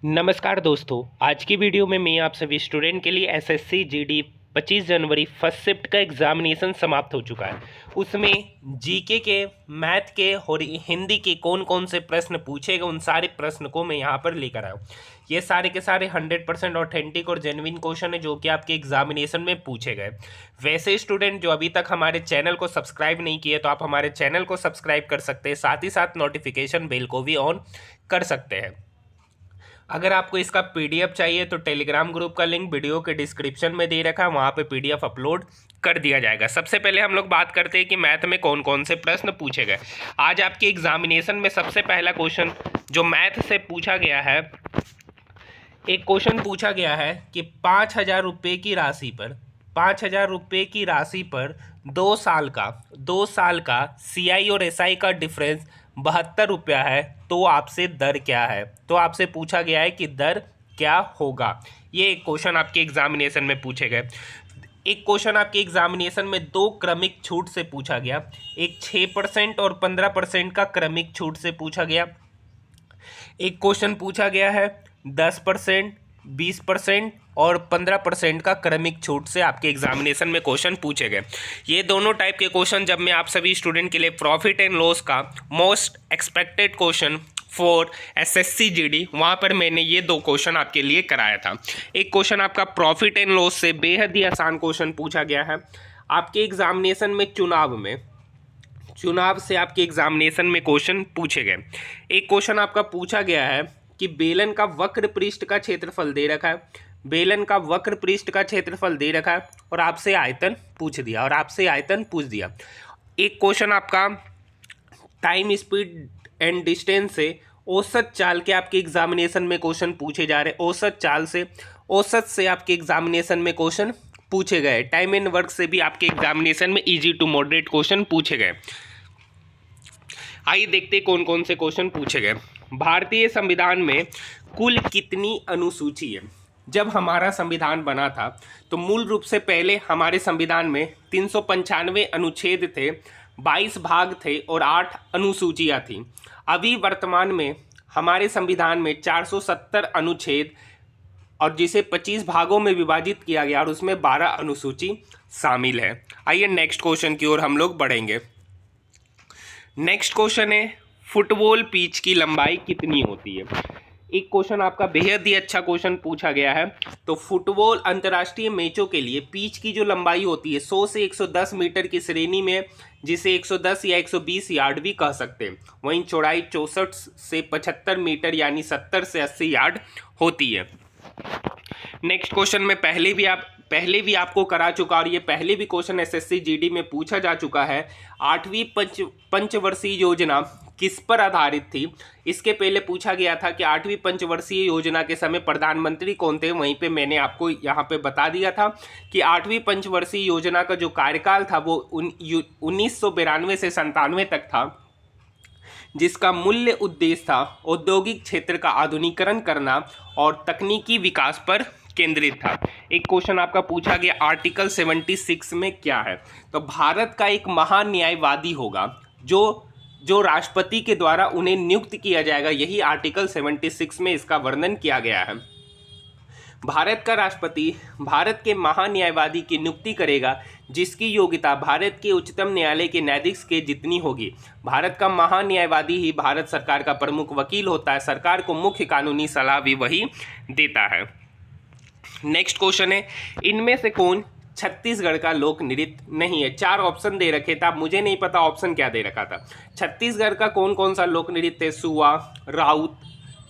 नमस्कार दोस्तों, आज की वीडियो में मैं आप सभी स्टूडेंट के लिए एसएससी जीडी 25 जनवरी फर्स्ट शिफ्ट का एग्जामिनेशन समाप्त हो चुका है। उसमें जीके के, मैथ के और हिंदी के कौन कौन से प्रश्न पूछे गए, उन सारे प्रश्न को मैं यहाँ पर लेकर आया हूँ। ये सारे के सारे 100% ऑथेंटिक और जेन्युइन क्वेश्चन है जो कि आपके एग्जामिनेशन में पूछे गए। वैसे स्टूडेंट जो अभी तक हमारे चैनल को सब्सक्राइब नहीं किए तो आप हमारे चैनल को सब्सक्राइब कर सकते हैं, साथ ही साथ नोटिफिकेशन बेल को भी ऑन कर सकते हैं। अगर आपको इसका पीडीएफ चाहिए तो टेलीग्राम ग्रुप का लिंक वीडियो के डिस्क्रिप्शन में दे रखा है, वहाँ पे पीडीएफ अपलोड कर दिया जाएगा। सबसे पहले हम लोग बात करते हैं कि मैथ में कौन कौन से प्रश्न पूछे गए। आज आपके एग्जामिनेशन में सबसे पहला क्वेश्चन जो मैथ से पूछा गया है, एक क्वेश्चन पूछा गया है कि 5,000 रुपये की राशि पर 5,000 रुपये की राशि पर 2 साल का सीआई और एसआई का डिफरेंस 72 रुपया है, तो आपसे दर क्या है। तो आपसे पूछा गया है कि दर क्या होगा। ये एक क्वेश्चन आपके एग्जामिनेशन में पूछे गए। एक क्वेश्चन आपके एग्जामिनेशन में दो क्रमिक छूट से पूछा गया, एक 6% और 15% का क्रमिक छूट से पूछा गया। एक क्वेश्चन पूछा गया है 10%, 20% और 15% का क्रमिक छूट से आपके एग्जामिनेशन में क्वेश्चन पूछे गए। ये दोनों टाइप के क्वेश्चन जब मैं आप सभी स्टूडेंट के लिए प्रॉफिट एंड लॉस का most expected question for SSC GD, वहाँ पर मैंने ये दो क्वेश्चन आपके लिए कराया था। एक क्वेश्चन आपका प्रॉफिट एंड लॉस से बेहद ही आसान क्वेश्चन पूछा गया है आपके एग्जामिनेशन में। चुनाव से आपके एग्जामिनेशन में क्वेश्चन पूछे गए। एक क्वेश्चन आपका पूछा गया है कि बेलन का वक्र पृष्ठ का क्षेत्रफल दे रखा है, बेलन का वक्र पृष्ठ का क्षेत्रफल दे रखा है और आपसे आयतन पूछ दिया। एक क्वेश्चन आपका टाइम, स्पीड एंड डिस्टेंस से औसत चाल के आपके एग्जामिनेशन में क्वेश्चन पूछे जा रहे। औसत से आपके एग्जामिनेशन में क्वेश्चन पूछे गए। टाइम एंड वर्क से भी आपके एग्जामिनेशन में इजी टू मॉडरेट क्वेश्चन पूछे गए। आइए देखते कौन कौन से क्वेश्चन पूछे गए। भारतीय संविधान में कुल कितनी अनुसूची है। जब हमारा संविधान बना था तो मूल रूप से पहले हमारे संविधान में 395 अनुच्छेद थे, 22 भाग थे और 8 अनुसूचियां थी। अभी वर्तमान में हमारे संविधान में 470 अनुच्छेद और जिसे 25 भागों में विभाजित किया गया और उसमें 12 अनुसूची शामिल है। आइए नेक्स्ट क्वेश्चन की ओर हम लोग बढ़ेंगे। नेक्स्ट क्वेश्चन है फुटबॉल पिच की लंबाई कितनी होती है। एक क्वेश्चन आपका बेहद ही अच्छा क्वेश्चन पूछा गया है। तो फुटबॉल अंतर्राष्ट्रीय मैचों के लिए पिच की जो लंबाई होती है 100 से 110 मीटर की श्रेणी में, जिसे 110 या 120 यार्ड भी कह सकते हैं। वहीं चौड़ाई 64 से 75 मीटर यानी 70 से 80 यार्ड होती है। नेक्स्ट क्वेश्चन में पहले भी आपको करा चुका और ये पहले भी क्वेश्चन एसएससी जीडी में पूछा जा चुका है। 8वीं पंचवर्षीय योजना किस पर आधारित थी। इसके पहले पूछा गया था कि 8वीं पंचवर्षीय योजना के समय प्रधानमंत्री कौन थे। वहीं पे मैंने आपको यहाँ पे बता दिया था कि 8वीं पंचवर्षीय योजना का जो कार्यकाल था वो 1992 से 97 तक था, जिसका मूल्य उद्देश्य था औद्योगिक क्षेत्र का आधुनिकीकरण करना और तकनीकी विकास पर केंद्रित था। एक क्वेश्चन आपका पूछा गया आर्टिकल 76 में क्या है। तो भारत का एक महान न्यायवादी होगा जो राष्ट्रपति के द्वारा उन्हें नियुक्त किया जाएगा। यही आर्टिकल 76 में इसका वर्णन किया गया है। भारत का राष्ट्रपति भारत के महान न्यायवादी की नियुक्ति करेगा जिसकी योग्यता भारत के उच्चतम न्यायालय के न्यायाधीश के जितनी होगी। भारत का महान न्यायवादी ही भारत सरकार का प्रमुख वकील होता है। सरकार को मुख्य कानूनी सलाह भी वही देता है। नेक्स्ट क्वेश्चन है इनमें से कौन छत्तीसगढ़ का लोक नृत्य नहीं है। 4 ऑप्शन दे रखे थे, अब मुझे नहीं पता ऑप्शन क्या दे रखा था। छत्तीसगढ़ का कौन कौन सा लोक नृत्य है। सुआ, राउत,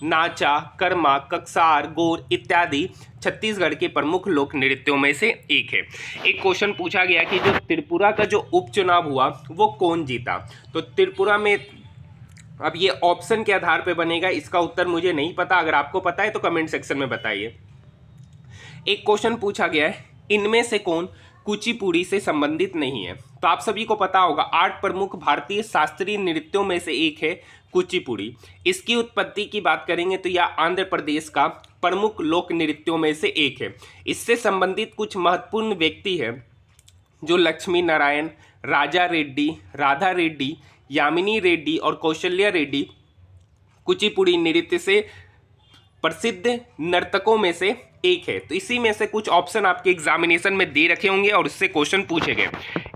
नाचा, कर्मा, कक्सार, गोर इत्यादि छत्तीसगढ़ के प्रमुख लोक नृत्यों में से एक है। एक क्वेश्चन पूछा गया कि जो त्रिपुरा का जो उपचुनाव हुआ वो कौन जीता। तो त्रिपुरा में, अब ये ऑप्शन के आधार पर बनेगा, इसका उत्तर मुझे नहीं पता। अगर आपको पता है तो कमेंट सेक्शन में बताइए। एक क्वेश्चन पूछा गया है इनमें से कौन कुचिपुड़ी से संबंधित नहीं है। तो आप सभी को पता होगा 8 प्रमुख भारतीय शास्त्रीय नृत्यों में से एक है कुचिपुड़ी। इसकी उत्पत्ति की बात करेंगे तो यह आंध्र प्रदेश का प्रमुख लोक नृत्यों में से एक है। इससे संबंधित कुछ महत्वपूर्ण व्यक्ति हैं जो लक्ष्मी नारायण, राजा रेड्डी, राधा रेड्डी, यामिनी रेड्डी और कौशल्या रेड्डी कुचिपुड़ी नृत्य से प्रसिद्ध नर्तकों में से एक है। तो इसी में से कुछ ऑप्शन आपके एग्जामिनेशन में दे रखे होंगे और उससे क्वेश्चन पूछे गए।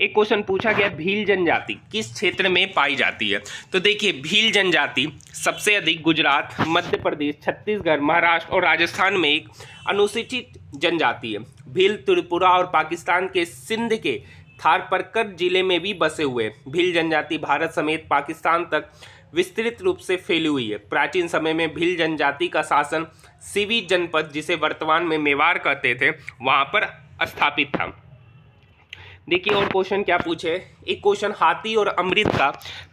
एक क्वेश्चन पूछा गया, भील जनजाति किस क्षेत्र में पाई जाती है? तो देखिए, भील जनजाति सबसे अधिक गुजरात, मध्य प्रदेश, छत्तीसगढ़, महाराष्ट्र और राजस्थान में एक अनुसूचित जनजाति है। भील त्रिपुरा और पाकिस्तान के सिंध के थारपरकर जिले में भी बसे हुए। भील जनजाति भारत समेत पाकिस्तान तक विस्तृत रूप से फैली हुई है। प्राचीन समय में भील जनजाति का शासन सिवी जनपद, जिसे वर्तमान में मेवाड़ कहते थे, वहां पर स्थापित था। देखिए और क्वेश्चन क्या पूछे, एक क्वेश्चन हाथी और अमृत का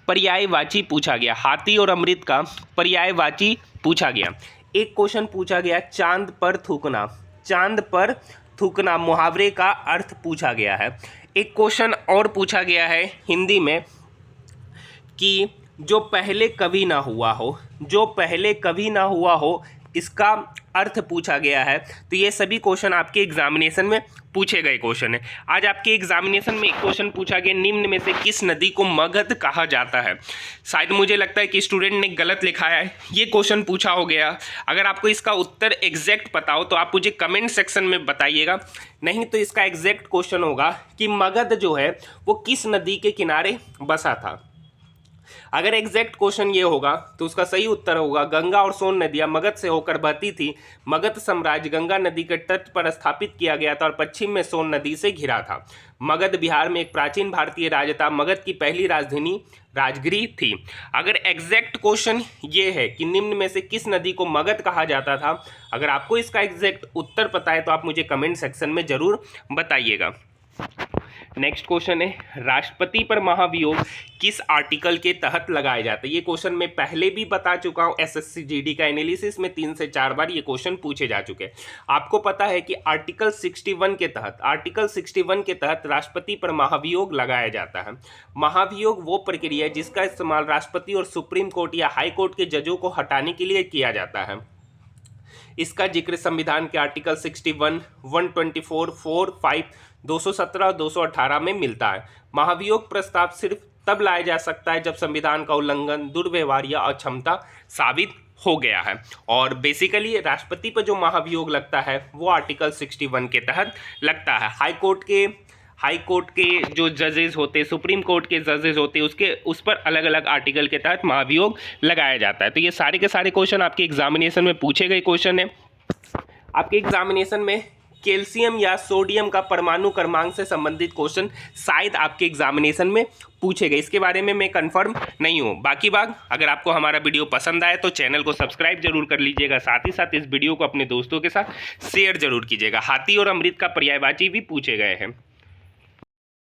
पर्यायवाची पूछा गया। हाथी और अमृत का पर्यायवाची पूछा गया। एक क्वेश्चन पूछा गया, चांद पर थूकना। चांद पर थूकना मुहावरे का अर्थ पूछा गया है। एक क्वेश्चन और पूछा गया है हिंदी में कि जो पहले कभी ना हुआ हो, जो पहले कभी ना हुआ हो, इसका अर्थ पूछा गया है। तो ये सभी क्वेश्चन आपके एग्जामिनेशन में पूछे गए क्वेश्चन है। आज आपके एग्जामिनेशन में एक क्वेश्चन पूछा गया, निम्न में से किस नदी को मगध कहा जाता है? शायद मुझे लगता है कि स्टूडेंट ने गलत लिखा है, ये क्वेश्चन पूछा हो गया। अगर आपको इसका उत्तर एग्जैक्ट पता हो तो आप मुझे कमेंट सेक्शन में बताइएगा, नहीं तो इसका एग्जैक्ट क्वेश्चन होगा कि मगध जो है वो किस नदी के किनारे बसा था। अगर एग्जैक्ट क्वेश्चन ये होगा तो उसका सही उत्तर होगा, गंगा और सोन नदियां मगध से होकर बहती थी। मगध साम्राज्य गंगा नदी के तट पर स्थापित किया गया था और पश्चिम में सोन नदी से घिरा था। मगध बिहार में एक प्राचीन भारतीय राज्य था। मगध की पहली राजधानी राजगिरी थी। अगर एग्जैक्ट क्वेश्चन ये है कि निम्न में से किस नदी को मगध कहा जाता था, अगर आपको इसका एग्जैक्ट उत्तर पता है तो आप मुझे कमेंट सेक्शन में जरूर बताइएगा। नेक्स्ट क्वेश्चन है, राष्ट्रपति पर महाभियोग किस आर्टिकल के तहत लगाया जाता है? ये क्वेश्चन मैं पहले भी बता चुका हूँ। एसएससी जीडी का एनालिसिस में 3 से 4 बार ये क्वेश्चन पूछे जा चुके हैं। आपको पता है कि आर्टिकल 61 के तहत राष्ट्रपति पर महाभियोग लगाया जाता है। महाभियोग वो प्रक्रिया है जिसका इस्तेमाल राष्ट्रपति और सुप्रीम कोर्ट या हाई कोर्ट के जजों को हटाने के लिए किया जाता है। इसका जिक्र संविधान के आर्टिकल 61, 124, 4, 5, 217 और 218 में मिलता है। महाभियोग प्रस्ताव सिर्फ तब लाया जा सकता है जब संविधान का उल्लंघन, दुर्व्यवहार या अक्षमता साबित हो गया है। और बेसिकली राष्ट्रपति पर जो महाभियोग लगता है वो आर्टिकल 61 के तहत लगता है। हाई कोर्ट के जो जजेस होते हैं, सुप्रीम कोर्ट के जजेस होते हैं, उस पर अलग अलग आर्टिकल के तहत महाभियोग लगाया जाता है। तो ये सारे के सारे क्वेश्चन आपके एग्जामिनेशन में पूछे गए क्वेश्चन है। आपके एग्जामिनेशन में कैल्शियम या सोडियम का परमाणु क्रमांक से संबंधित क्वेश्चन शायद आपके एग्जामिनेशन में पूछे गए, इसके बारे में मैं कंफर्म नहीं हूँ। बाकी बात, अगर आपको हमारा वीडियो पसंद आए तो चैनल को सब्सक्राइब जरूर कर लीजिएगा, साथ ही साथ इस वीडियो को अपने दोस्तों के साथ शेयर जरूर कीजिएगा। हाथी और अमृत का पर्यायवाची भी पूछे गए हैं।